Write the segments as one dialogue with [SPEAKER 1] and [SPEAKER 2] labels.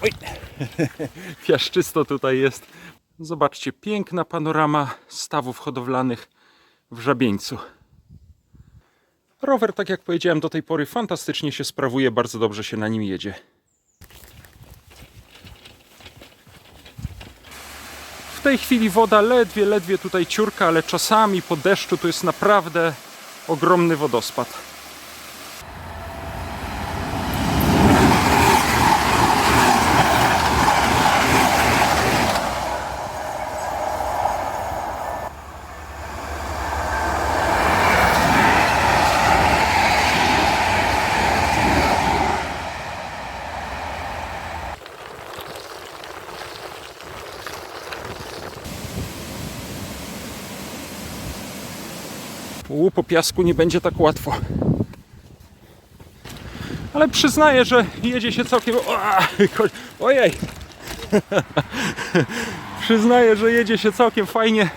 [SPEAKER 1] Oj. Piaszczysto tutaj jest. Zobaczcie, piękna panorama stawów hodowlanych w Żabieńcu. Rower, tak jak powiedziałem, do tej pory fantastycznie się sprawuje, bardzo dobrze się na nim jedzie. W tej chwili woda ledwie tutaj ciurka, ale czasami po deszczu to jest naprawdę ogromny wodospad. Po piasku nie będzie tak łatwo. Ale przyznaję, że jedzie się całkiem... Ojej! Przyznaję, że jedzie się całkiem fajnie.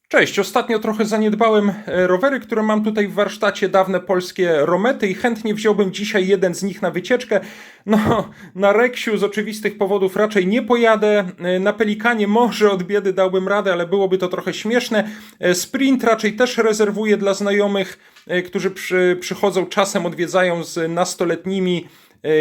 [SPEAKER 1] Cześć, ostatnio trochę zaniedbałem rowery, które mam tutaj w warsztacie, dawne polskie Romety i chętnie wziąłbym dzisiaj jeden z nich na wycieczkę. No, na Reksiu z oczywistych powodów raczej nie pojadę, na Pelikanie może od biedy dałbym radę, ale byłoby to trochę śmieszne. Sprint raczej też rezerwuję dla znajomych, którzy przychodzą czasem, odwiedzają z nastoletnimi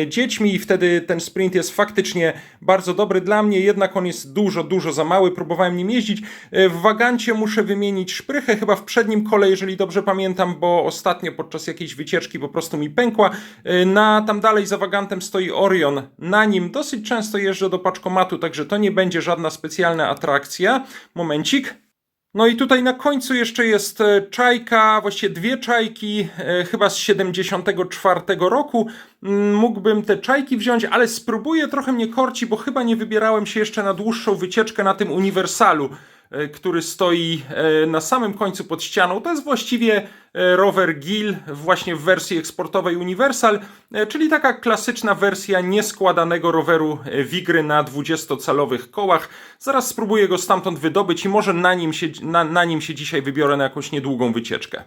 [SPEAKER 1] dziećmi i wtedy ten sprint jest faktycznie bardzo dobry. Dla mnie jednak on jest dużo za mały. Próbowałem nim jeździć. W Wagancie muszę wymienić szprychę, chyba w przednim kole, jeżeli dobrze pamiętam, bo ostatnio podczas jakiejś wycieczki po prostu mi pękła. Tam dalej za Wagantem stoi Orion. Na nim dosyć często jeżdżę do paczkomatu, także to nie będzie żadna specjalna atrakcja. Momencik. No i tutaj na końcu jeszcze jest czajka, właściwie dwie czajki, chyba z 74 roku. Mógłbym te czajki wziąć, ale spróbuję, trochę mnie korci, bo chyba nie wybierałem się jeszcze na dłuższą wycieczkę na tym Uniwersalu, który stoi na samym końcu pod ścianą. To jest właściwie rower GIL, właśnie w wersji eksportowej Universal, czyli taka klasyczna wersja nieskładanego roweru Wigry na 20-calowych kołach. Zaraz spróbuję go stamtąd wydobyć i może na nim się dzisiaj wybiorę na jakąś niedługą wycieczkę.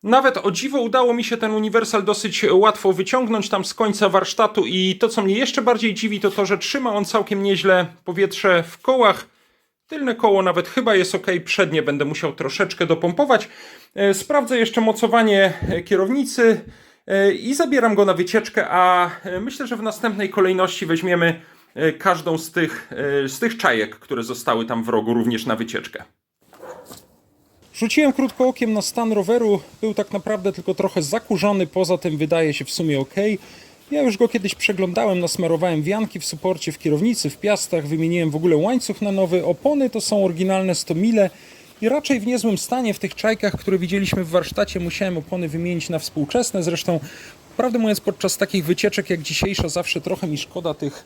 [SPEAKER 1] Nawet o dziwo udało mi się ten Uniwersal dosyć łatwo wyciągnąć tam z końca warsztatu i to, co mnie jeszcze bardziej dziwi, to to, że trzyma on całkiem nieźle powietrze w kołach. Tylne koło nawet chyba jest ok, przednie będę musiał troszeczkę dopompować. Sprawdzę jeszcze mocowanie kierownicy i zabieram go na wycieczkę, a myślę, że w następnej kolejności weźmiemy każdą z tych czajek, które zostały tam w rogu, również na wycieczkę. Rzuciłem krótko okiem na stan roweru, był tak naprawdę tylko trochę zakurzony, poza tym wydaje się w sumie ok. Ja już go kiedyś przeglądałem, nasmarowałem wianki w suporcie, w kierownicy, w piastach, wymieniłem w ogóle łańcuch na nowy, opony to są oryginalne 100 mile i raczej w niezłym stanie. W tych czajkach, które widzieliśmy w warsztacie, musiałem opony wymienić na współczesne, zresztą prawdę mówiąc podczas takich wycieczek jak dzisiejsza zawsze trochę mi szkoda tych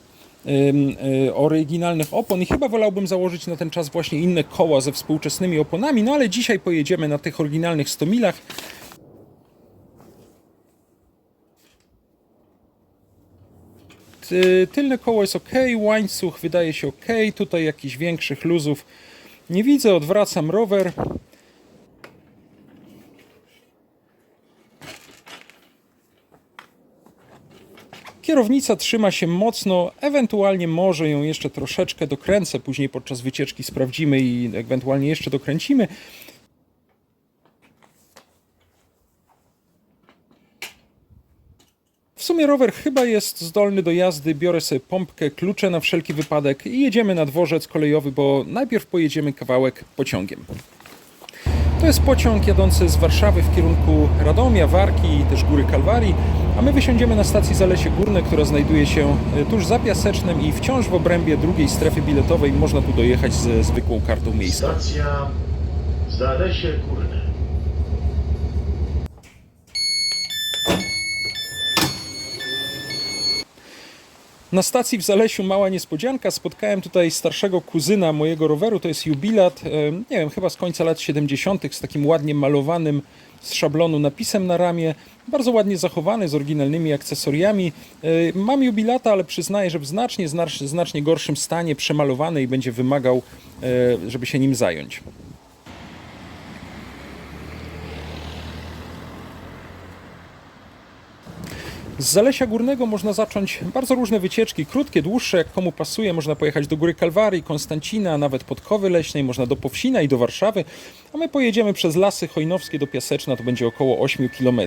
[SPEAKER 1] oryginalnych opon i chyba wolałbym założyć na ten czas właśnie inne koła ze współczesnymi oponami, no ale dzisiaj pojedziemy na tych oryginalnych 100 milach. Tylne koło jest ok, łańcuch wydaje się ok, tutaj jakichś większych luzów nie widzę, odwracam rower. Kierownica trzyma się mocno, ewentualnie może ją jeszcze troszeczkę dokręcę, później podczas wycieczki sprawdzimy i ewentualnie jeszcze dokręcimy. W sumie rower chyba jest zdolny do jazdy, biorę sobie pompkę, klucze na wszelki wypadek i jedziemy na dworzec kolejowy, bo najpierw pojedziemy kawałek pociągiem. To jest pociąg jadący z Warszawy w kierunku Radomia, Warki i też Góry Kalwarii, a my wysiądziemy na stacji Zalesie Górne, która znajduje się tuż za Piasecznem i wciąż w obrębie drugiej strefy biletowej można tu dojechać ze zwykłą kartą miejską.
[SPEAKER 2] Stacja Zalesie Górne.
[SPEAKER 1] Na stacji w Zalesiu mała niespodzianka, spotkałem tutaj starszego kuzyna mojego roweru, to jest jubilat, nie wiem, chyba z końca lat 70. z takim ładnie malowanym z szablonu napisem na ramię, bardzo ładnie zachowany, z oryginalnymi akcesoriami. Mam jubilata, ale przyznaję, że w znacznie gorszym stanie, przemalowany i będzie wymagał, żeby się nim zająć. Z Zalesia Górnego można zacząć bardzo różne wycieczki, krótkie, dłuższe, jak komu pasuje. Można pojechać do Góry Kalwarii, Konstancina, nawet Podkowy Leśnej, można do Powsina i do Warszawy, a my pojedziemy przez Lasy Chojnowskie do Piaseczna, to będzie około 8 km.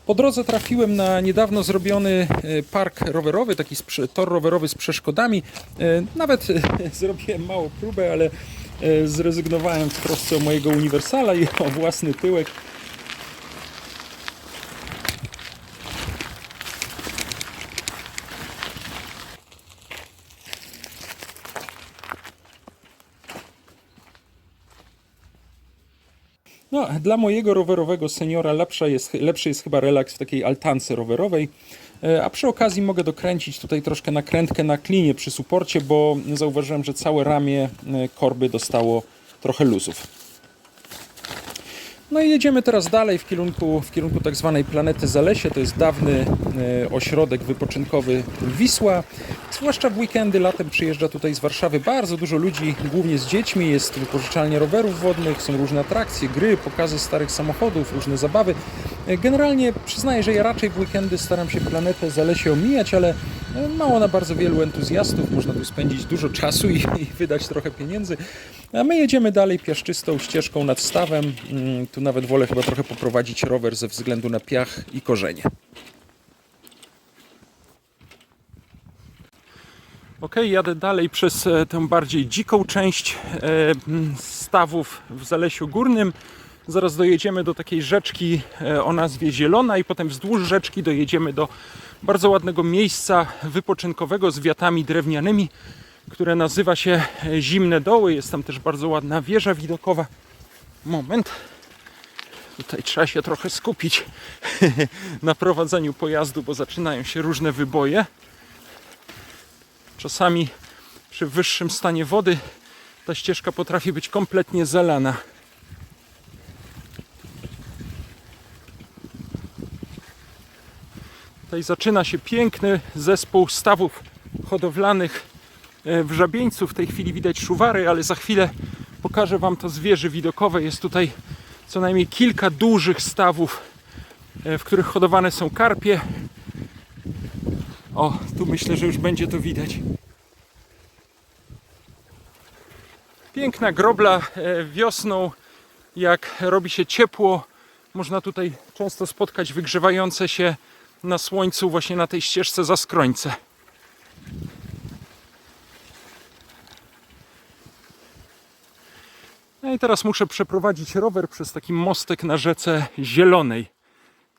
[SPEAKER 1] Po drodze trafiłem na niedawno zrobiony park rowerowy, taki tor rowerowy z przeszkodami. Nawet zrobiłem małą próbę, ale zrezygnowałem w trosce o mojego uniwersala i o własny tyłek. No, dla mojego rowerowego seniora lepszy jest chyba relaks w takiej altance rowerowej, a przy okazji mogę dokręcić tutaj troszkę nakrętkę na klinie przy suporcie, bo zauważyłem, że całe ramię korby dostało trochę luzów. No i jedziemy teraz dalej w kierunku tak zwanej Planety Zalesie. To jest dawny ośrodek wypoczynkowy Wisła. Zwłaszcza w weekendy, latem przyjeżdża tutaj z Warszawy bardzo dużo ludzi, głównie z dziećmi. Jest wypożyczalnia rowerów wodnych, są różne atrakcje, gry, pokazy starych samochodów, różne zabawy. Generalnie przyznaję, że ja raczej w weekendy staram się Planetę Zalesie omijać, ale ma ona bardzo wielu entuzjastów. Można tu spędzić dużo czasu i wydać trochę pieniędzy. A my jedziemy dalej piaszczystą ścieżką nad stawem. Tu nawet wolę chyba trochę poprowadzić rower ze względu na piach i korzenie. Ok, jadę dalej przez tę bardziej dziką część stawów w Zalesiu Górnym. Zaraz dojedziemy do takiej rzeczki o nazwie Zielona i potem wzdłuż rzeczki dojedziemy do bardzo ładnego miejsca wypoczynkowego z wiatami drewnianymi, które nazywa się Zimne Doły. Jest tam też bardzo ładna wieża widokowa. Moment. Tutaj trzeba się trochę skupić na prowadzeniu pojazdu, bo zaczynają się różne wyboje. Czasami przy wyższym stanie wody ta ścieżka potrafi być kompletnie zalana. Tutaj zaczyna się piękny zespół stawów hodowlanych w Żabieńcu. W tej chwili widać szuwary, ale za chwilę pokażę Wam to z wieży widokowej. Jest tutaj co najmniej kilka dużych stawów, w których hodowane są karpie. O, tu myślę, że już będzie to widać. Piękna grobla wiosną, jak robi się ciepło. Można tutaj często spotkać wygrzewające się na słońcu właśnie na tej ścieżce zaskrońce. No i teraz muszę przeprowadzić rower przez taki mostek na rzece Zielonej.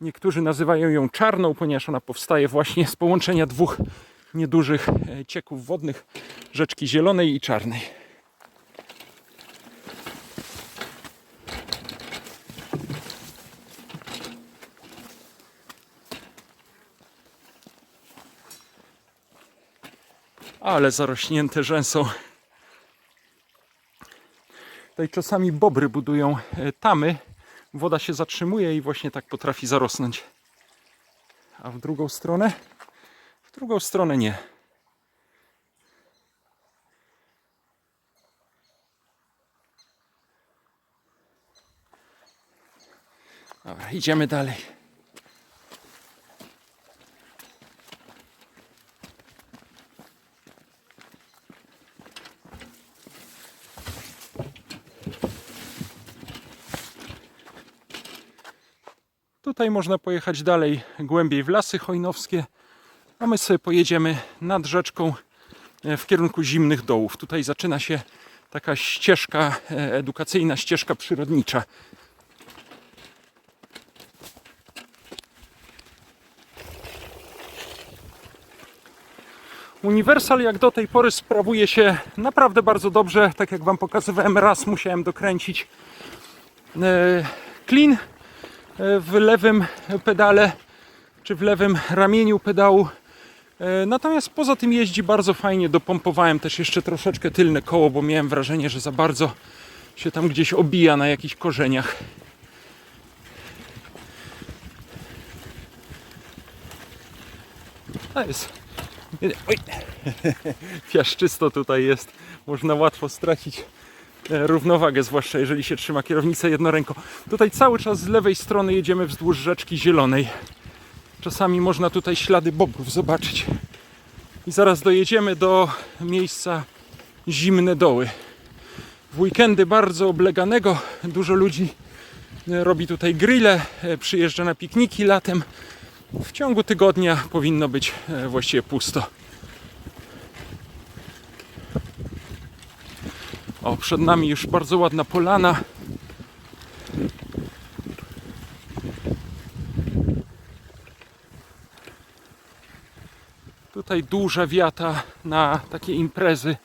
[SPEAKER 1] Niektórzy nazywają ją Czarną, ponieważ ona powstaje właśnie z połączenia dwóch niedużych cieków wodnych, rzeczki Zielonej i Czarnej. Ale zarośnięte rzęsą. Tutaj czasami bobry budują tamy. Woda się zatrzymuje i właśnie tak potrafi zarosnąć. A w drugą stronę? W drugą stronę nie. Dobra, idziemy dalej. Tutaj można pojechać dalej, głębiej w Lasy Chojnowskie, a my sobie pojedziemy nad rzeczką w kierunku Zimnych Dołów. Tutaj zaczyna się taka ścieżka edukacyjna, ścieżka przyrodnicza. Uniwersal jak do tej pory sprawuje się naprawdę bardzo dobrze. Tak jak Wam pokazywałem, raz musiałem dokręcić klin w lewym pedale czy w lewym ramieniu pedału. Natomiast poza tym jeździ bardzo fajnie. Dopompowałem też jeszcze troszeczkę tylne koło, bo miałem wrażenie, że za bardzo się tam gdzieś obija na jakichś korzeniach. To jest... Oj. Piaszczysto tutaj jest. Można łatwo stracić równowagę, zwłaszcza jeżeli się trzyma kierownicę jedną ręką. Tutaj cały czas z lewej strony jedziemy wzdłuż rzeczki Zielonej. Czasami można tutaj ślady bobrów zobaczyć. I zaraz dojedziemy do miejsca Zimne Doły. W weekendy bardzo obleganego, dużo ludzi robi tutaj grille, przyjeżdża na pikniki latem. W ciągu tygodnia powinno być właściwie pusto. O, przed nami już bardzo ładna polana. Tutaj duża wiata na takie imprezy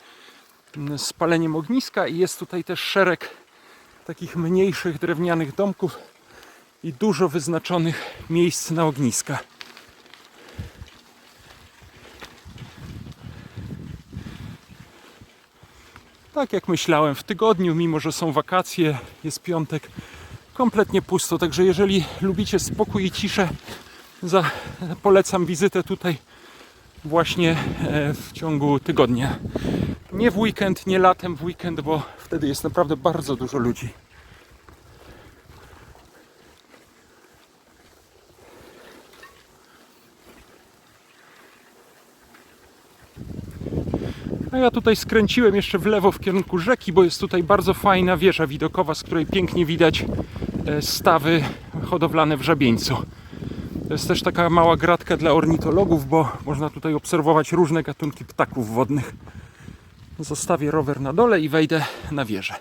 [SPEAKER 1] z paleniem ogniska i jest tutaj też szereg takich mniejszych drewnianych domków i dużo wyznaczonych miejsc na ogniska. Tak jak myślałem, w tygodniu, mimo że są wakacje, jest piątek, kompletnie pusto. Także jeżeli lubicie spokój i ciszę, polecam wizytę tutaj właśnie w ciągu tygodnia. Nie w weekend, nie latem, w weekend, bo wtedy jest naprawdę bardzo dużo ludzi. A ja tutaj skręciłem jeszcze w lewo w kierunku rzeki, bo jest tutaj bardzo fajna wieża widokowa, z której pięknie widać stawy hodowlane w Żabieńcu. To jest też taka mała gratka dla ornitologów, bo można tutaj obserwować różne gatunki ptaków wodnych. Zostawię rower na dole i wejdę na wieżę.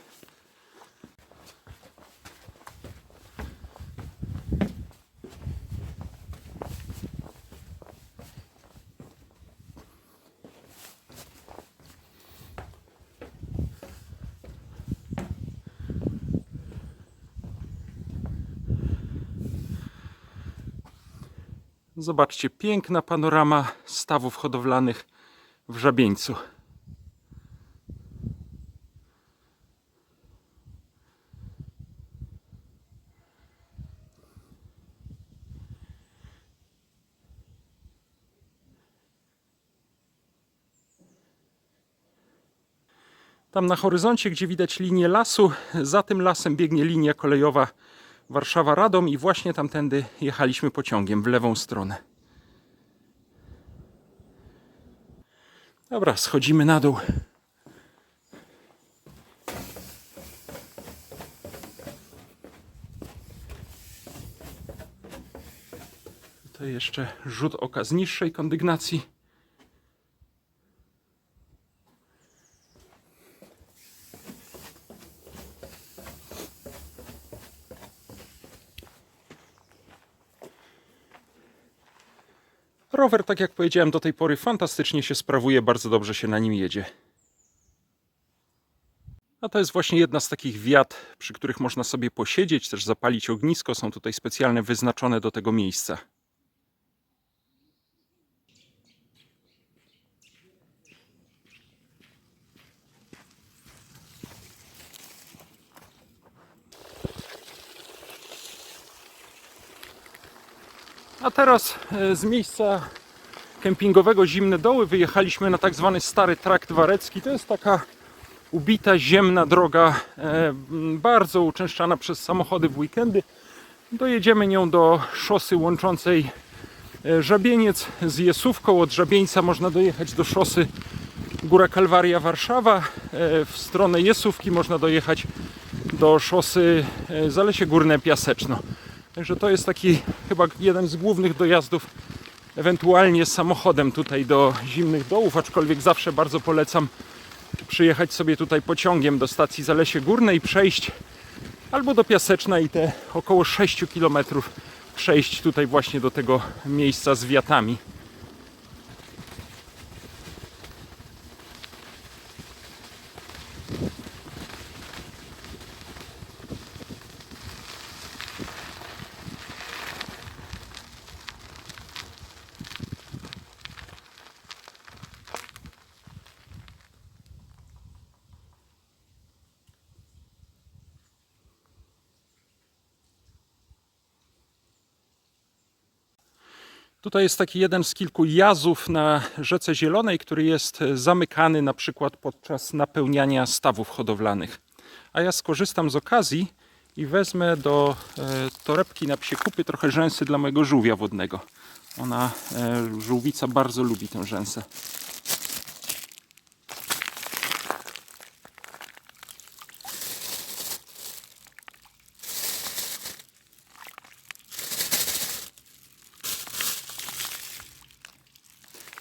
[SPEAKER 1] Zobaczcie, piękna panorama stawów hodowlanych w Żabieńcu. Tam na horyzoncie, gdzie widać linię lasu, za tym lasem biegnie linia kolejowa Warszawa-Radom i właśnie tamtędy jechaliśmy pociągiem w lewą stronę. Dobra, schodzimy na dół. Tutaj jeszcze rzut oka z niższej kondygnacji. Rower, tak jak powiedziałem, do tej pory fantastycznie się sprawuje, bardzo dobrze się na nim jedzie. A to jest właśnie jedna z takich wiat, przy których można sobie posiedzieć, też zapalić ognisko. Są tutaj specjalne wyznaczone do tego miejsca. A teraz z miejsca kempingowego Zimne Doły wyjechaliśmy na tak zwany Stary Trakt Warecki. To jest taka ubita, ziemna droga, bardzo uczęszczana przez samochody w weekendy. Dojedziemy nią do szosy łączącej Żabieniec z Jesówką. Od Żabieńca można dojechać do szosy Góra Kalwaria Warszawa. W stronę Jesówki można dojechać do szosy Zalesie Górne Piaseczno. Także to jest taki chyba jeden z głównych dojazdów, ewentualnie samochodem tutaj do Zimnych Dołów, aczkolwiek zawsze bardzo polecam przyjechać sobie tutaj pociągiem do stacji Zalesie Górne i przejść albo do Piaseczna i te około 6 km przejść tutaj właśnie do tego miejsca z wiatami. Tutaj jest taki jeden z kilku jazów na Rzece Zielonej, który jest zamykany na przykład podczas napełniania stawów hodowlanych. A ja skorzystam z okazji i wezmę do torebki na psie kupy trochę rzęsy dla mojego żółwia wodnego. Ona, żółwica, bardzo lubi tę rzęsę.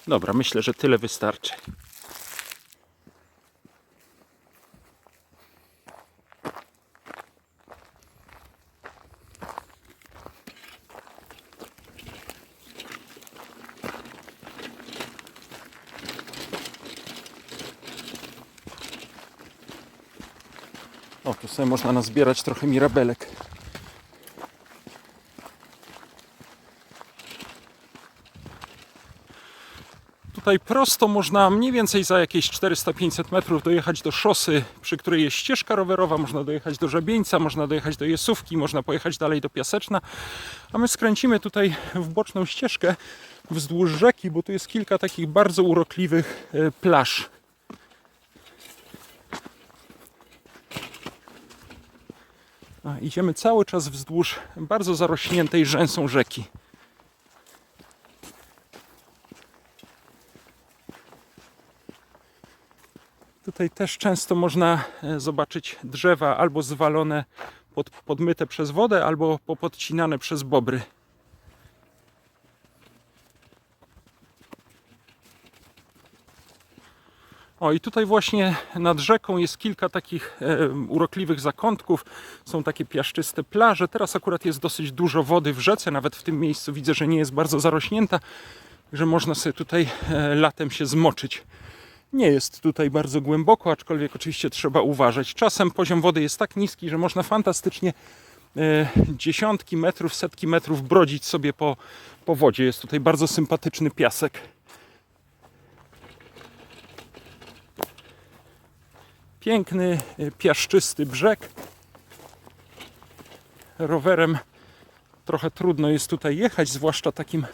[SPEAKER 1] Dobra, myślę, że tyle wystarczy. O, tu sobie można nazbierać trochę mirabelek. Tutaj prosto można mniej więcej za jakieś 400-500 metrów dojechać do szosy, przy której jest ścieżka rowerowa, można dojechać do Żabieńca, można dojechać do Jesówki, można pojechać dalej do Piaseczna, a my skręcimy tutaj w boczną ścieżkę wzdłuż rzeki, bo tu jest kilka takich bardzo urokliwych plaż. Idziemy cały czas wzdłuż bardzo zarośniętej rzęsą rzeki. Tutaj też często można zobaczyć drzewa albo zwalone, podmyte przez wodę, albo popodcinane przez bobry. O, i tutaj właśnie nad rzeką jest kilka takich urokliwych zakątków. Są takie piaszczyste plaże. Teraz akurat jest dosyć dużo wody w rzece. Nawet w tym miejscu widzę, że nie jest bardzo zarośnięta, że można sobie tutaj latem się zmoczyć. Nie jest tutaj bardzo głęboko, aczkolwiek oczywiście trzeba uważać. Czasem poziom wody jest tak niski, że można fantastycznie dziesiątki metrów, setki metrów brodzić sobie po wodzie. Jest tutaj bardzo sympatyczny piasek. Piękny, piaszczysty brzeg. Rowerem trochę trudno jest tutaj jechać, zwłaszcza takim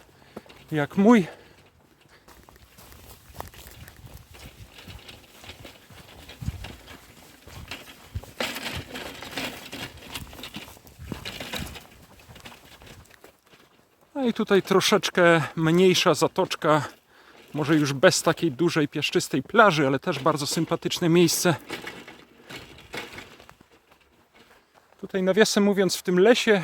[SPEAKER 1] jak mój. No i tutaj troszeczkę mniejsza zatoczka, może już bez takiej dużej piaszczystej plaży, ale też bardzo sympatyczne miejsce. Tutaj nawiasem mówiąc, w tym lesie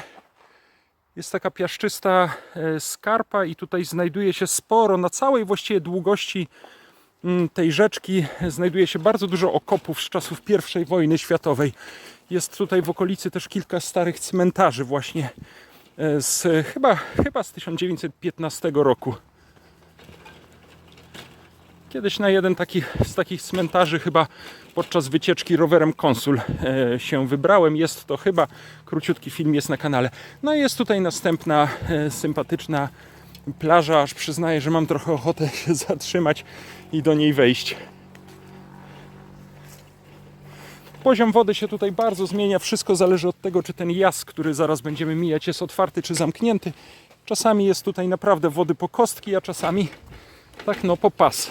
[SPEAKER 1] jest taka piaszczysta skarpa i tutaj znajduje się sporo, na całej właściwie długości tej rzeczki znajduje się bardzo dużo okopów z czasów I wojny światowej. Jest tutaj w okolicy też kilka starych cmentarzy właśnie chyba z 1915 roku. Kiedyś na jeden z takich cmentarzy chyba podczas wycieczki rowerem Konsul się wybrałem. Jest to chyba, króciutki film jest na kanale. No i jest tutaj następna sympatyczna plaża, aż przyznaję, że mam trochę ochotę się zatrzymać i do niej wejść. Poziom wody się tutaj bardzo zmienia. Wszystko zależy od tego, czy ten jaz, który zaraz będziemy mijać, jest otwarty czy zamknięty. Czasami jest tutaj naprawdę wody po kostki, a czasami tak no po pas.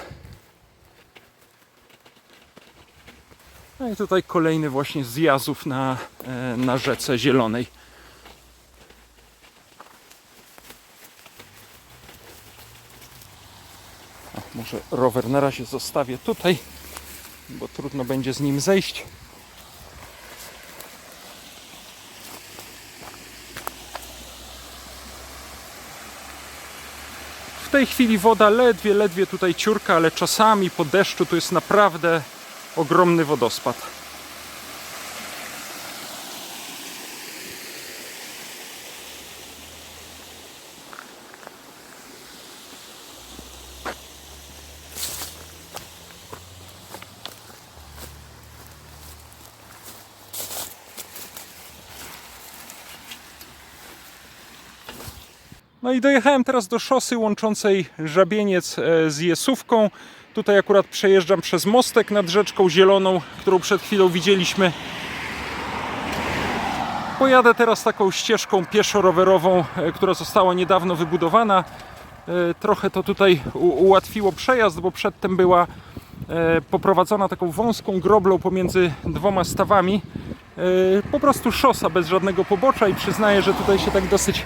[SPEAKER 1] No i tutaj kolejny właśnie z jazów na rzece zielonej. Może rower na razie zostawię tutaj, bo trudno będzie z nim zejść. W tej chwili woda ledwie tutaj ciurka, ale czasami po deszczu to jest naprawdę ogromny wodospad. No i dojechałem teraz do szosy łączącej Żabieniec z Jesówką. Tutaj akurat przejeżdżam przez mostek nad rzeczką Zieloną, którą przed chwilą widzieliśmy. Pojadę teraz taką ścieżką pieszo-rowerową, która została niedawno wybudowana. Trochę to tutaj ułatwiło przejazd, bo przedtem była poprowadzona taką wąską groblą pomiędzy dwoma stawami. Po prostu szosa bez żadnego pobocza i przyznaję, że tutaj się tak dosyć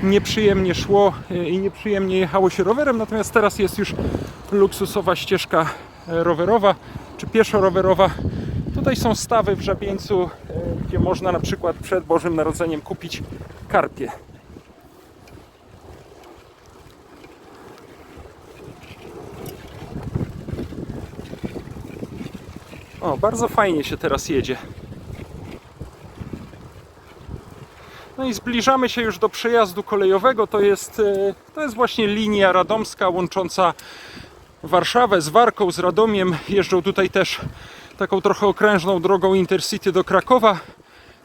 [SPEAKER 1] nieprzyjemnie szło i nieprzyjemnie jechało się rowerem, natomiast teraz jest już luksusowa ścieżka rowerowa czy pieszo-rowerowa. Tutaj są stawy w Żabieńcu, gdzie można na przykład przed Bożym Narodzeniem kupić karpie. O, bardzo fajnie się teraz jedzie. No i zbliżamy się już do przejazdu kolejowego. To jest właśnie linia radomska łącząca Warszawę z Warką, z Radomiem. Jeżdżą tutaj też taką trochę okrężną drogą Intercity do Krakowa.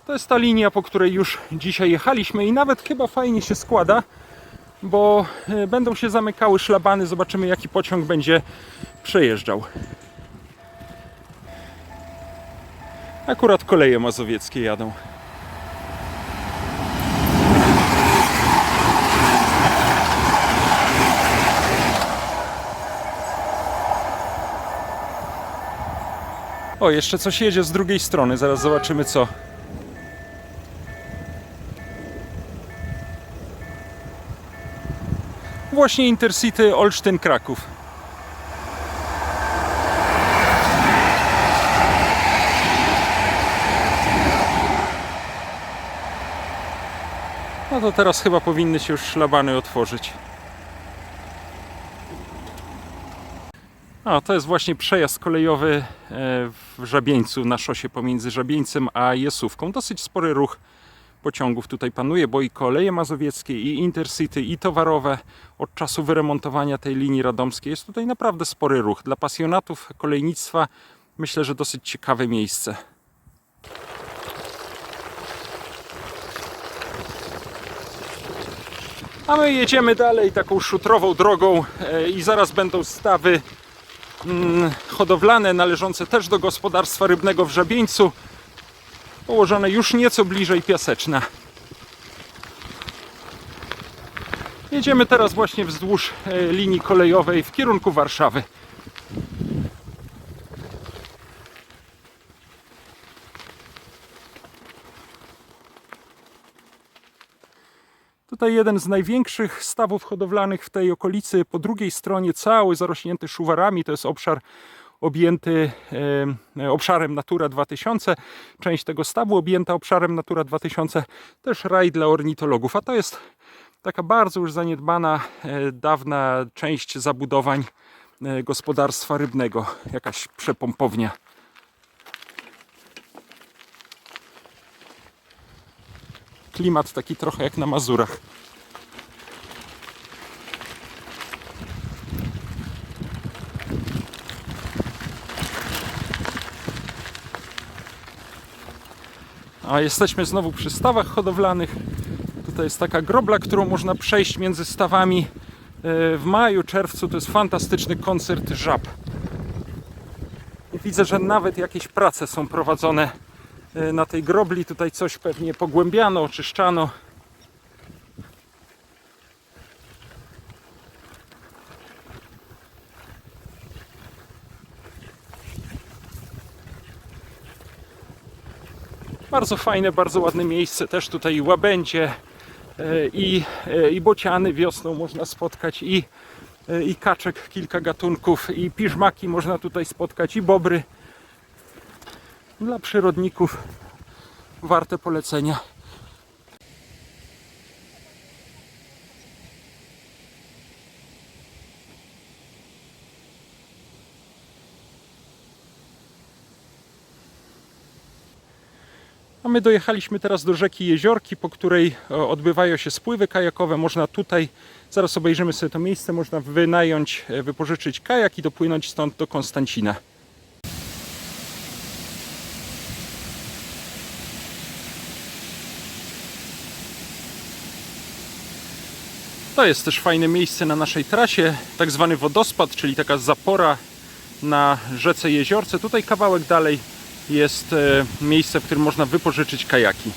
[SPEAKER 1] To jest ta linia, po której już dzisiaj jechaliśmy i nawet chyba fajnie się składa, bo będą się zamykały szlabany. Zobaczymy, jaki pociąg będzie przejeżdżał. Akurat koleje mazowieckie jadą. O, jeszcze coś jedzie z drugiej strony, zaraz zobaczymy co. Właśnie Intercity Olsztyn-Kraków. No to teraz chyba powinny się już szlabany otworzyć. A, to jest właśnie przejazd kolejowy w Żabieńcu, na szosie pomiędzy Żabieńcem a Jesówką. Dosyć spory ruch pociągów tutaj panuje, bo i koleje mazowieckie, i Intercity, i towarowe. Od czasu wyremontowania tej linii radomskiej jest tutaj naprawdę spory ruch. Dla pasjonatów kolejnictwa myślę, że dosyć ciekawe miejsce. A my jedziemy dalej taką szutrową drogą i zaraz będą stawy hodowlane należące też do gospodarstwa rybnego w Żabieńcu, położone już nieco bliżej Piaseczna. Jedziemy teraz właśnie wzdłuż linii kolejowej w kierunku Warszawy. Tutaj jeden z największych stawów hodowlanych w tej okolicy. Po drugiej stronie cały zarośnięty szuwarami. To jest obszar objęty obszarem Natura 2000. Część tego stawu objęta obszarem Natura 2000. Też raj dla ornitologów. A to jest taka bardzo już zaniedbana, dawna część zabudowań gospodarstwa rybnego. Jakaś przepompownia. Klimat taki trochę jak na Mazurach. A jesteśmy znowu przy stawach hodowlanych. Tutaj jest taka grobla, którą można przejść między stawami. W maju, czerwcu to jest fantastyczny koncert żab. I widzę, że nawet jakieś prace są prowadzone na tej grobli. Tutaj coś pewnie pogłębiano, oczyszczano. Bardzo fajne, bardzo ładne miejsce. Też tutaj łabędzie i bociany wiosną można spotkać, i kaczek kilka gatunków, i piżmaki można tutaj spotkać, i bobry. Dla przyrodników warte polecenia. A my dojechaliśmy teraz do rzeki Jeziorki, po której odbywają się spływy kajakowe. Można tutaj, zaraz obejrzymy sobie to miejsce, można wynająć, wypożyczyć kajak i dopłynąć stąd do Konstancina. To jest też fajne miejsce na naszej trasie, tak zwany wodospad, czyli taka zapora na rzece Jeziorce. Tutaj kawałek dalej jest miejsce, w którym można wypożyczyć kajaki.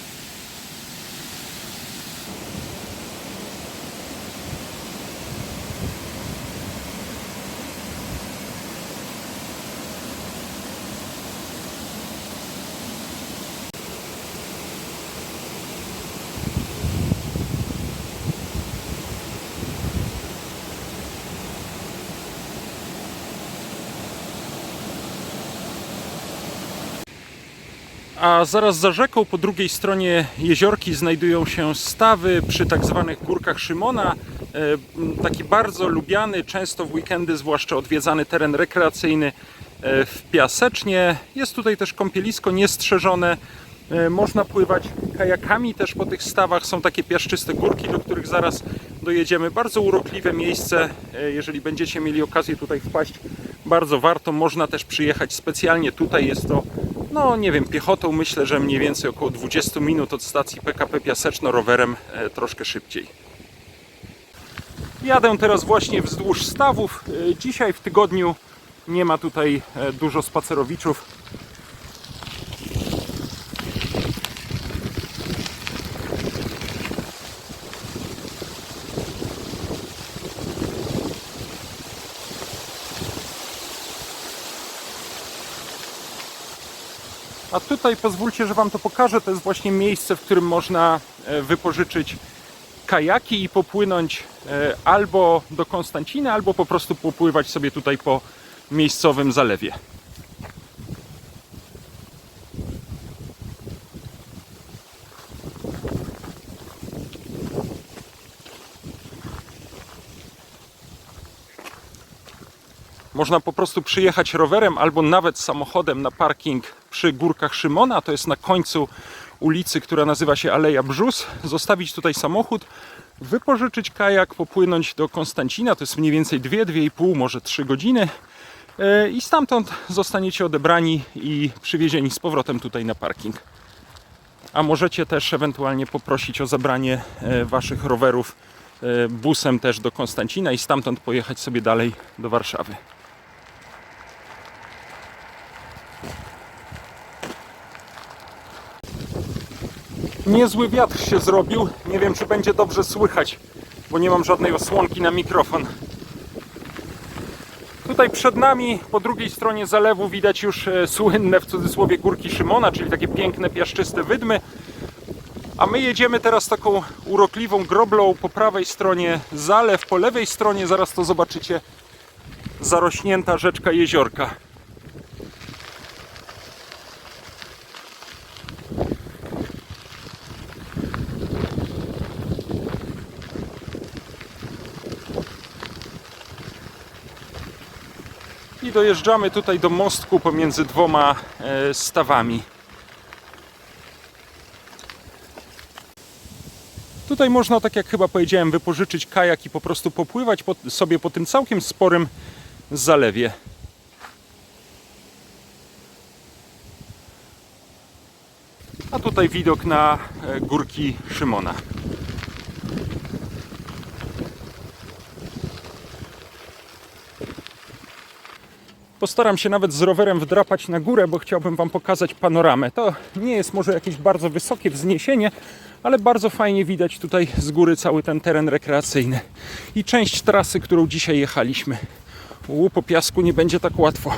[SPEAKER 1] A zaraz za rzeką, po drugiej stronie jeziorki, znajdują się stawy przy tak zwanych Górkach Szymona. Taki bardzo lubiany, często w weekendy zwłaszcza odwiedzany teren rekreacyjny w Piasecznie. Jest tutaj też kąpielisko niestrzeżone. Można pływać kajakami też po tych stawach. Są takie piaszczyste górki, do których zaraz dojedziemy. Bardzo urokliwe miejsce. Jeżeli będziecie mieli okazję tutaj wpaść, bardzo warto. Można też przyjechać specjalnie tutaj. Jest to, no nie wiem, piechotą myślę, że mniej więcej około 20 minut od stacji PKP Piaseczno, rowerem troszkę szybciej. Jadę teraz właśnie wzdłuż stawów. Dzisiaj w tygodniu nie ma tutaj dużo spacerowiczów. A tutaj pozwólcie, że Wam to pokażę. To jest właśnie miejsce, w którym można wypożyczyć kajaki i popłynąć albo do Konstancina, albo po prostu popływać sobie tutaj po miejscowym zalewie. Można po prostu przyjechać rowerem albo nawet samochodem na parking przy Górkach Szymona. To jest na końcu ulicy, która nazywa się Aleja Brzus. Zostawić tutaj samochód, wypożyczyć kajak, popłynąć do Konstancina. To jest mniej więcej 2-2,5, może 3 godziny. I stamtąd zostaniecie odebrani i przywiezieni z powrotem tutaj na parking. A możecie też ewentualnie poprosić o zabranie Waszych rowerów busem też do Konstancina i stamtąd pojechać sobie dalej do Warszawy. Niezły wiatr się zrobił. Nie wiem, czy będzie dobrze słychać, bo nie mam żadnej osłonki na mikrofon. Tutaj przed nami, po drugiej stronie zalewu, widać już słynne w cudzysłowie Górki Szymona, czyli takie piękne, piaszczyste wydmy. A my jedziemy teraz taką urokliwą groblą. Po prawej stronie zalew, po lewej stronie, zaraz to zobaczycie, zarośnięta rzeczka Jeziorka. I dojeżdżamy tutaj do mostku pomiędzy dwoma stawami. Tutaj można, tak jak chyba powiedziałem, wypożyczyć kajak i po prostu popływać sobie po tym całkiem sporym zalewie. A tutaj widok na Górki Szymona. Postaram się nawet z rowerem wdrapać na górę, bo chciałbym Wam pokazać panoramę. To nie jest może jakieś bardzo wysokie wzniesienie, ale bardzo fajnie widać tutaj z góry cały ten teren rekreacyjny. I część trasy, którą dzisiaj jechaliśmy. Po piasku nie będzie tak łatwo.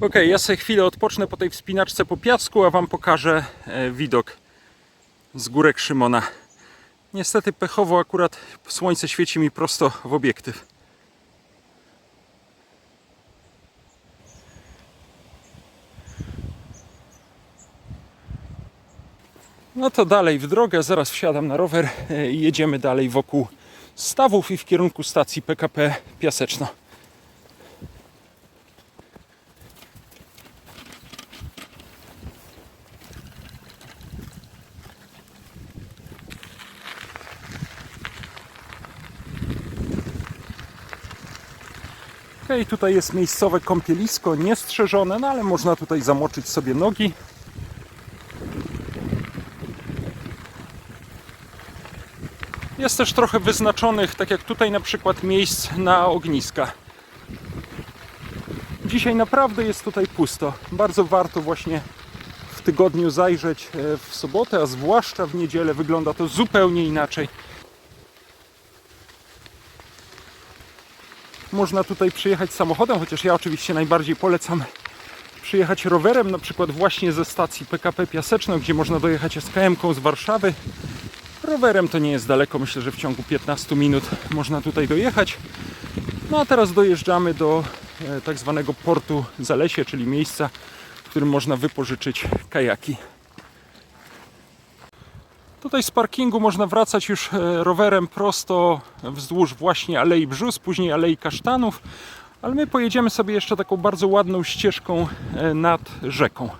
[SPEAKER 1] Ok, ja sobie chwilę odpocznę po tej wspinaczce po piasku, a Wam pokażę widok z Górek Szymona. Niestety pechowo akurat słońce świeci mi prosto w obiektyw. No to dalej w drogę, zaraz wsiadam na rower i jedziemy dalej wokół stawów i w kierunku stacji PKP Piaseczno. I tutaj jest miejscowe kąpielisko, niestrzeżone, no ale można tutaj zamoczyć sobie nogi. Jest też trochę wyznaczonych, tak jak tutaj na przykład, miejsc na ogniska. Dzisiaj naprawdę jest tutaj pusto. Bardzo warto właśnie w tygodniu zajrzeć w sobotę, a zwłaszcza w niedzielę. Wygląda to zupełnie inaczej. Można tutaj przyjechać samochodem, chociaż ja oczywiście najbardziej polecam przyjechać rowerem, na przykład właśnie ze stacji PKP Piaseczno, gdzie można dojechać SKM-ką z Warszawy. Rowerem to nie jest daleko, myślę, że w ciągu 15 minut można tutaj dojechać. No a teraz dojeżdżamy do tak zwanego portu Zalesie, czyli miejsca, w którym można wypożyczyć kajaki. Tutaj z parkingu można wracać już rowerem prosto wzdłuż właśnie Alei Brzus, później Alei Kasztanów, ale my pojedziemy sobie jeszcze taką bardzo ładną ścieżką nad rzeką.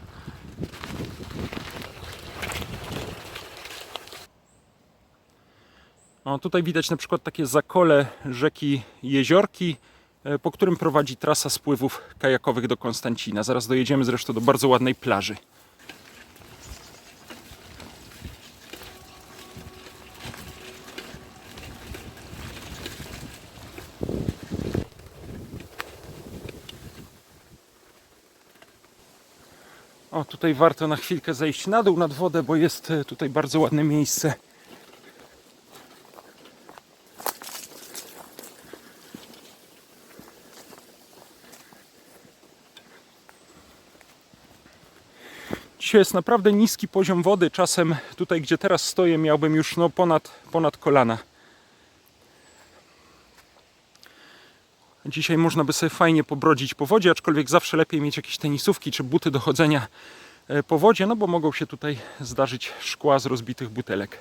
[SPEAKER 1] O, tutaj widać na przykład takie zakole rzeki Jeziorki, po którym prowadzi trasa spływów kajakowych do Konstancina. Zaraz dojedziemy zresztą do bardzo ładnej plaży. O, tutaj warto na chwilkę zejść na dół, nad wodę, bo jest tutaj bardzo ładne miejsce. Dzisiaj jest naprawdę niski poziom wody. Czasem tutaj, gdzie teraz stoję, miałbym już ponad kolana. Dzisiaj można by sobie fajnie pobrodzić po wodzie, aczkolwiek zawsze lepiej mieć jakieś tenisówki czy buty do chodzenia po wodzie, no bo mogą się tutaj zdarzyć szkła z rozbitych butelek.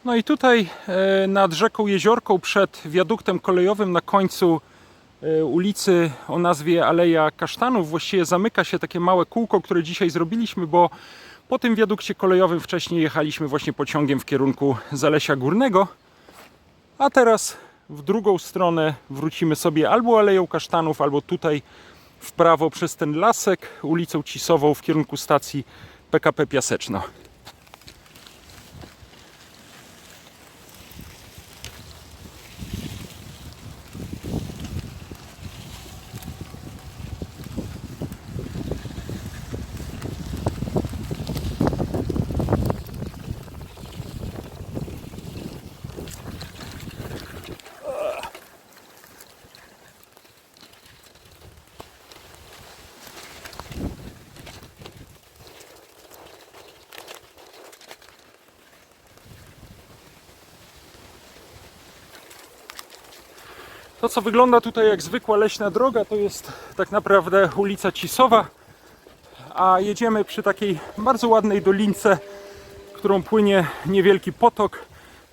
[SPEAKER 1] No i tutaj nad rzeką Jeziorką, przed wiaduktem kolejowym na końcu ulicy o nazwie Aleja Kasztanów właściwie zamyka się takie małe kółko, które dzisiaj zrobiliśmy, bo po tym wiadukcie kolejowym wcześniej jechaliśmy właśnie pociągiem w kierunku Zalesia Górnego, a teraz w drugą stronę wrócimy sobie albo Aleją Kasztanów, albo tutaj w prawo przez ten lasek, ulicą Cisową w kierunku stacji PKP Piaseczno. To, co wygląda tutaj jak zwykła leśna droga, to jest tak naprawdę ulica Cisowa, a jedziemy przy takiej bardzo ładnej dolince, którą płynie niewielki potok.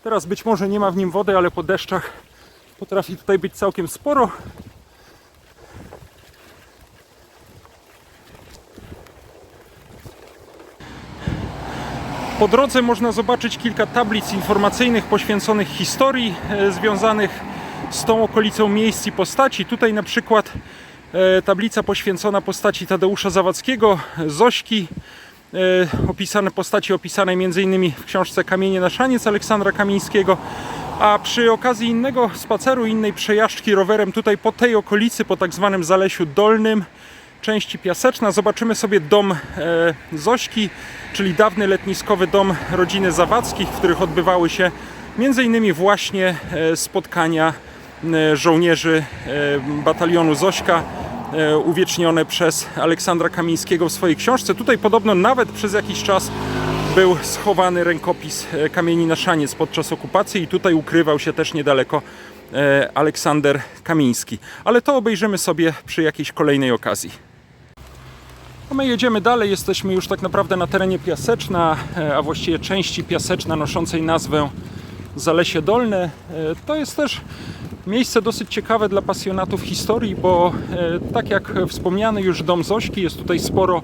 [SPEAKER 1] Teraz być może nie ma w nim wody, ale po deszczach potrafi tutaj być całkiem sporo. Po drodze można zobaczyć kilka tablic informacyjnych poświęconych historii związanych z tą okolicą miejsc i postaci. Tutaj na przykład tablica poświęcona postaci Tadeusza Zawadzkiego, Zośki, opisane postaci opisane m.in. w książce Kamienie na szaniec Aleksandra Kamińskiego, a przy okazji innego spaceru, innej przejażdżki rowerem tutaj po tej okolicy, po tak zwanym Zalesiu Dolnym, części Piaseczna, zobaczymy sobie dom Zośki, czyli dawny letniskowy dom rodziny Zawadzkich, w których odbywały się m.in. właśnie spotkania żołnierzy batalionu Zośka, uwiecznione przez Aleksandra Kamińskiego w swojej książce. Tutaj podobno nawet przez jakiś czas był schowany rękopis Kamieni na szaniec podczas okupacji i tutaj ukrywał się też niedaleko Aleksander Kamiński. Ale to obejrzymy sobie przy jakiejś kolejnej okazji. A my jedziemy dalej, jesteśmy już tak naprawdę na terenie Piaseczna, a właściwie części Piaseczna noszącej nazwę Zalesie Dolne. To jest też miejsce dosyć ciekawe dla pasjonatów historii, bo tak jak wspomniany już dom Zośki, jest tutaj sporo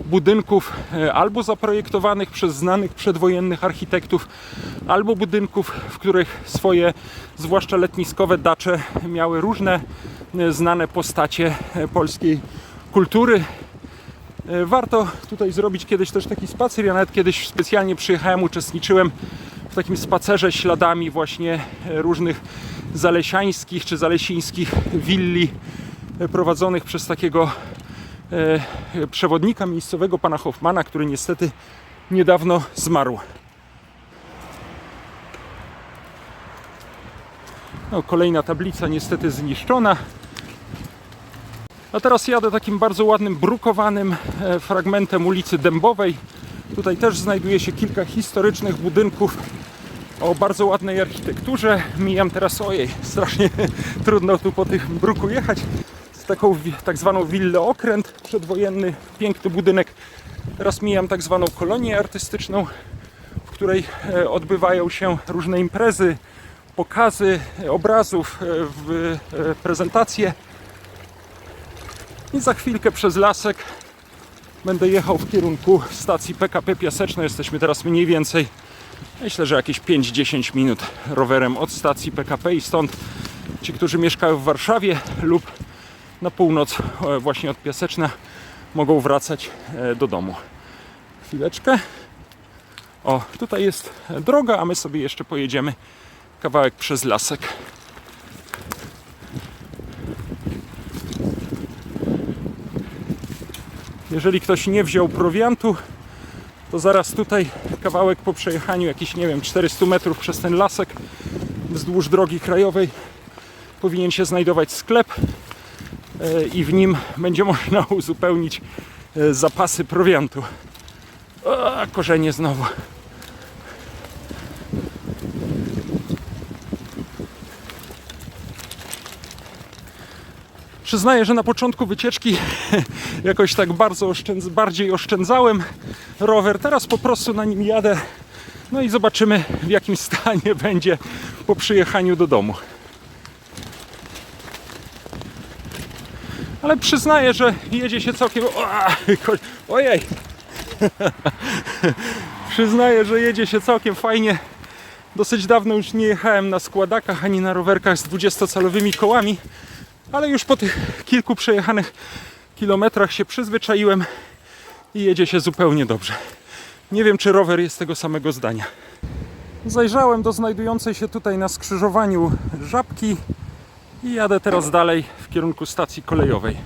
[SPEAKER 1] budynków albo zaprojektowanych przez znanych przedwojennych architektów, albo budynków, w których swoje, zwłaszcza letniskowe dacze, miały różne znane postacie polskiej kultury. Warto tutaj zrobić kiedyś też taki spacer. Ja nawet kiedyś specjalnie przyjechałem, uczestniczyłem w takim spacerze śladami właśnie różnych zalesiańskich czy zalesińskich willi prowadzonych przez takiego przewodnika miejscowego, pana Hoffmana, który niestety niedawno zmarł. No, kolejna tablica niestety zniszczona. A teraz jadę takim bardzo ładnym, brukowanym fragmentem ulicy Dębowej. Tutaj też znajduje się kilka historycznych budynków o bardzo ładnej architekturze. Mijam teraz, ojej, strasznie trudno tu po tych bruku jechać. Z taką tak zwaną willę Okręt, przedwojenny, piękny budynek. Teraz mijam tak zwaną kolonię artystyczną, w której odbywają się różne imprezy, pokazy obrazów, prezentacje. I za chwilkę przez lasek będę jechał w kierunku stacji PKP Piaseczno. Jesteśmy teraz mniej więcej, myślę, że jakieś 5-10 minut rowerem od stacji PKP i stąd ci, którzy mieszkają w Warszawie lub na północ właśnie od Piaseczna, mogą wracać do domu. Chwileczkę. O, tutaj jest droga, a my sobie jeszcze pojedziemy kawałek przez lasek. Jeżeli ktoś nie wziął prowiantu, to zaraz tutaj kawałek po przejechaniu, jakieś, nie wiem, 400 metrów przez ten lasek wzdłuż drogi krajowej powinien się znajdować sklep i w nim będzie można uzupełnić zapasy prowiantu. O, korzenie znowu. Przyznaję, że na początku wycieczki jakoś tak bardziej oszczędzałem rower. Teraz po prostu na nim jadę. No i zobaczymy, w jakim stanie będzie po przyjechaniu do domu. Ale przyznaję, że jedzie się całkiem... Ojej! Przyznaję, że jedzie się całkiem fajnie. Dosyć dawno już nie jechałem na składakach ani na rowerkach z 20-calowymi kołami. Ale już po tych kilku przejechanych kilometrach się przyzwyczaiłem i jedzie się zupełnie dobrze. Nie wiem, czy rower jest tego samego zdania. Zajrzałem do znajdującej się tutaj na skrzyżowaniu Żabki i jadę teraz dalej w kierunku stacji kolejowej.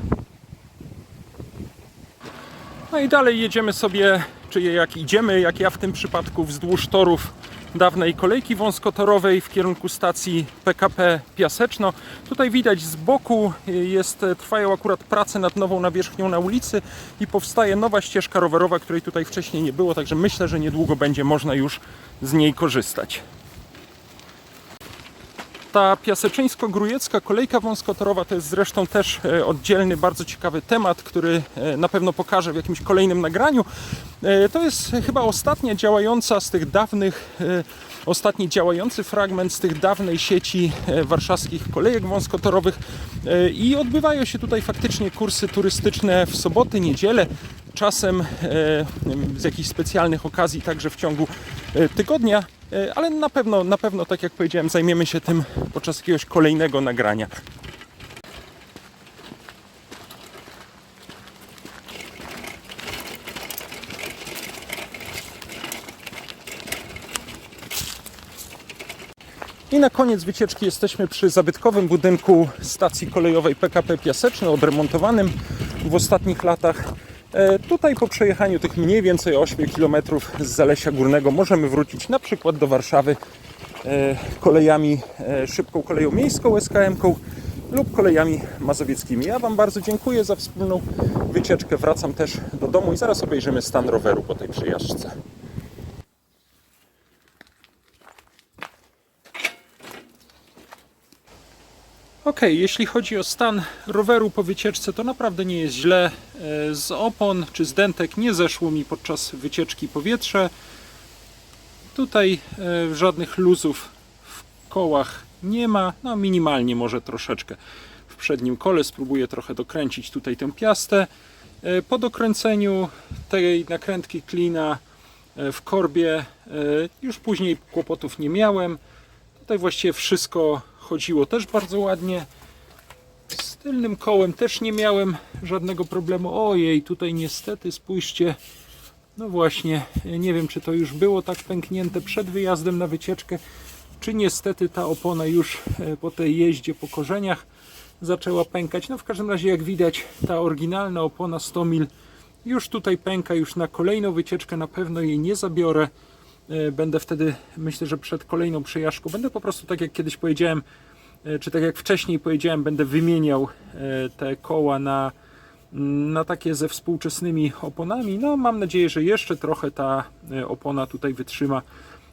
[SPEAKER 1] No i dalej jedziemy sobie, jak ja w tym przypadku, wzdłuż torów dawnej kolejki wąskotorowej w kierunku stacji PKP Piaseczno. Tutaj widać z boku trwają akurat prace nad nową nawierzchnią na ulicy i powstaje nowa ścieżka rowerowa, której tutaj wcześniej nie było, także myślę, że niedługo będzie można już z niej korzystać. Ta piaseczyńsko-grójecka kolejka wąskotorowa to jest zresztą też oddzielny, bardzo ciekawy temat, który na pewno pokażę w jakimś kolejnym nagraniu. To jest chyba ostatni działający fragment z tych dawnej sieci warszawskich kolejek wąskotorowych i odbywają się tutaj faktycznie kursy turystyczne w soboty, niedzielę, czasem z jakichś specjalnych okazji także w ciągu tygodnia. Ale na pewno, tak jak powiedziałem, zajmiemy się tym podczas jakiegoś kolejnego nagrania. I na koniec wycieczki jesteśmy przy zabytkowym budynku stacji kolejowej PKP Piaseczno, odremontowanym w ostatnich latach. Tutaj po przejechaniu tych mniej więcej 8 km z Zalesia Górnego możemy wrócić na przykład do Warszawy kolejami, szybką koleją miejską SKM-ką lub kolejami mazowieckimi. Ja Wam bardzo dziękuję za wspólną wycieczkę. Wracam też do domu i zaraz obejrzymy stan roweru po tej przejażdżce. Ok, jeśli chodzi o stan roweru po wycieczce, to naprawdę nie jest źle. Z opon czy z dentek nie zeszło mi podczas wycieczki powietrze. Tutaj żadnych luzów w kołach nie ma, no minimalnie może troszeczkę w przednim kole. Spróbuję trochę dokręcić tutaj tę piastę. Po dokręceniu tej nakrętki klina w korbie już później kłopotów nie miałem. Tutaj właściwie wszystko chodziło też bardzo ładnie. Z tylnym kołem też nie miałem żadnego problemu. Ojej, tutaj niestety spójrzcie. No właśnie, nie wiem, czy to już było tak pęknięte przed wyjazdem na wycieczkę, czy niestety ta opona już po tej jeździe po korzeniach zaczęła pękać. No w każdym razie, jak widać, ta oryginalna opona 100 mm już tutaj pęka, już na kolejną wycieczkę na pewno jej nie zabiorę. Będę wtedy, myślę, że przed kolejną przejażdżką będę po prostu, tak jak kiedyś powiedziałem, czy tak jak wcześniej powiedziałem, będę wymieniał te koła na takie ze współczesnymi oponami. No mam nadzieję, że jeszcze trochę ta opona tutaj wytrzyma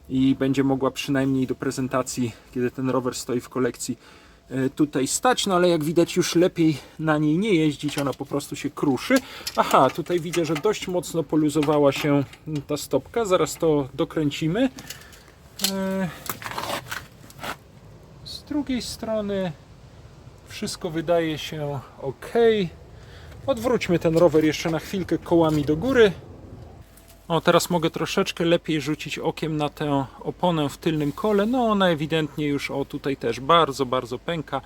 [SPEAKER 1] i będzie mogła przynajmniej do prezentacji, kiedy ten rower stoi w kolekcji, tutaj stać. No ale jak widać, już lepiej na niej nie jeździć, ona po prostu się kruszy. Aha, tutaj widzę, że dość mocno poluzowała się ta stopka, zaraz to dokręcimy. Z drugiej strony wszystko wydaje się ok. Odwróćmy ten rower jeszcze na chwilkę kołami do góry. O, teraz mogę troszeczkę lepiej rzucić okiem na tę oponę w tylnym kole. No ona ewidentnie już, o tutaj też bardzo, bardzo pęka.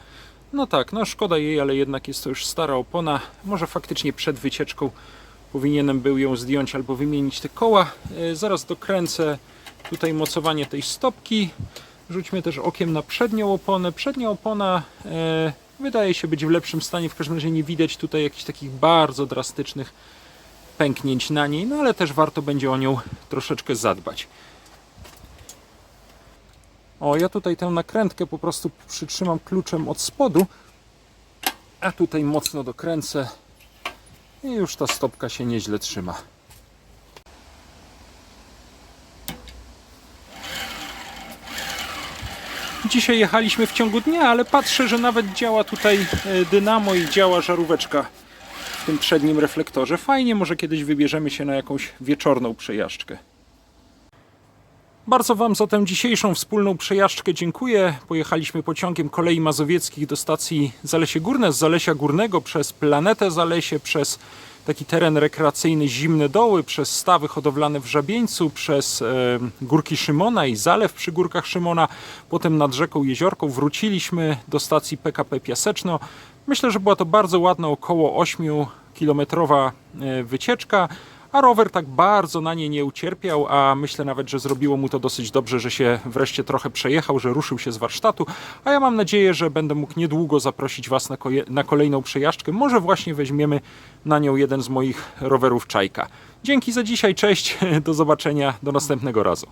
[SPEAKER 1] No tak, no szkoda jej, ale jednak jest to już stara opona. Może faktycznie przed wycieczką powinienem był ją zdjąć albo wymienić te koła. Zaraz dokręcę tutaj mocowanie tej stopki. Rzućmy też okiem na przednią oponę. Przednia opona wydaje się być w lepszym stanie. W każdym razie nie widać tutaj jakichś takich bardzo drastycznych pęknięć na niej, no ale też warto będzie o nią troszeczkę zadbać. O, ja tutaj tę nakrętkę po prostu przytrzymam kluczem od spodu, a tutaj mocno dokręcę i już ta stopka się nieźle trzyma. Dzisiaj jechaliśmy w ciągu dnia, ale patrzę, że nawet działa tutaj dynamo i działa żaróweczka w tym przednim reflektorze. Fajnie, może kiedyś wybierzemy się na jakąś wieczorną przejażdżkę. Bardzo Wam za tę dzisiejszą wspólną przejażdżkę dziękuję. Pojechaliśmy pociągiem Kolei Mazowieckich do stacji Zalesie Górne, z Zalesia Górnego przez Planetę Zalesie, przez taki teren rekreacyjny Zimne Doły, przez stawy hodowlane w Żabieńcu, przez Górki Szymona i zalew przy Górkach Szymona, potem nad rzeką Jeziorką wróciliśmy do stacji PKP Piaseczno. Myślę, że była to bardzo ładna, około 8-kilometrowa wycieczka, a rower tak bardzo na niej nie ucierpiał, a myślę nawet, że zrobiło mu to dosyć dobrze, że się wreszcie trochę przejechał, że ruszył się z warsztatu, a ja mam nadzieję, że będę mógł niedługo zaprosić Was na kolejną przejażdżkę. Może właśnie weźmiemy na nią jeden z moich rowerów Czajka. Dzięki za dzisiaj, cześć, do zobaczenia, do następnego razu.